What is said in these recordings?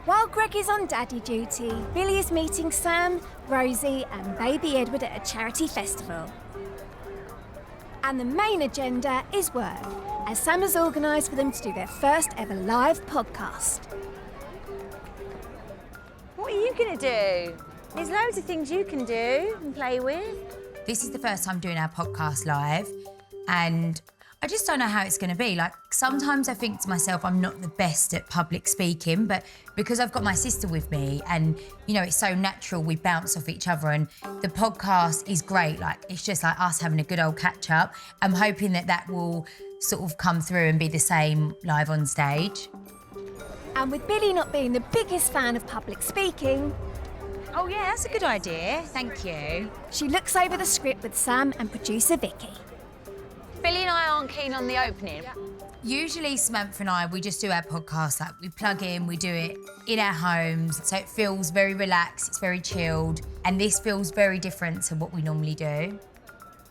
While Greg is on daddy duty, Billie is meeting Sam, Rosie and baby Edward at a charity festival. And the main agenda is work, as Sam has organised for them to do their first ever live podcast. What are you going to do? There's loads of things you can do and play with. This is the first time doing our podcast live, and I just don't know how it's going to be. Like, sometimes I think to myself, I'm not the best at public speaking, but because I've got my sister with me and, you know, it's so natural, we bounce off each other, and the podcast is great. Like, it's just like us having a good old catch up. I'm hoping that that will sort of come through and be the same live on stage. And with Billie not being the biggest fan of public speaking... Oh yeah, that's a good idea. Thank you. She looks over the script with Sam and producer Vicky. Billie and I aren't keen on the opening. Usually Samantha and I, we just do our podcast, like we plug in, we do it in our homes, so it feels very relaxed, it's very chilled, and this feels very different to what we normally do.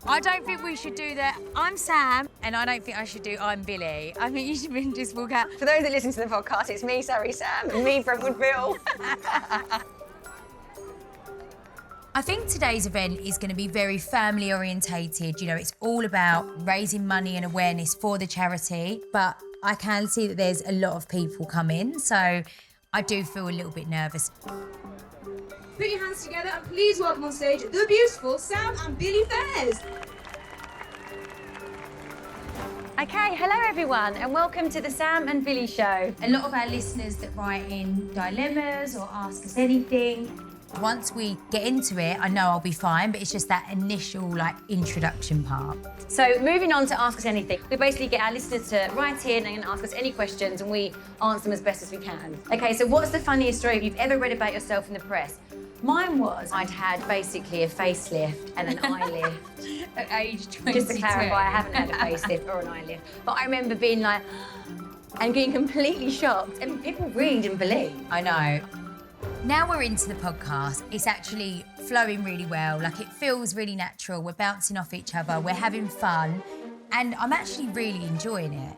I don't think we should do that. I'm Sam, and I don't think I should do I'm Billie. I think you should just walk out. For those that listen to the podcast, it's me, Sorry Sam, and me, Brentwood Bill. I think today's event is going to be very family orientated. You know, it's all about raising money and awareness for the charity, but I can see that there's a lot of people coming, so I do feel a little bit nervous. Put your hands together and please welcome on stage the beautiful Sam and Billie Faiers. Okay, hello everyone, and welcome to the Sam and Billie Show. A lot of our listeners that write in dilemmas or ask us anything, once we get into it, I know I'll be fine, but it's just that initial, like, introduction part. So moving on to Ask Us Anything, we basically get our listeners to write in and ask us any questions, and we answer them as best as we can. Okay, so what's the funniest story you've ever read about yourself in the press? Mine was I'd had basically a facelift and an eye lift. At age 22. Just to clarify, I haven't had a facelift or an eye lift. But I remember being like, and getting completely shocked, and people really didn't believe. I know. Now we're into the podcast, it's actually flowing really well. Like, it feels really natural. We're bouncing off each other, we're having fun, and I'm actually really enjoying it.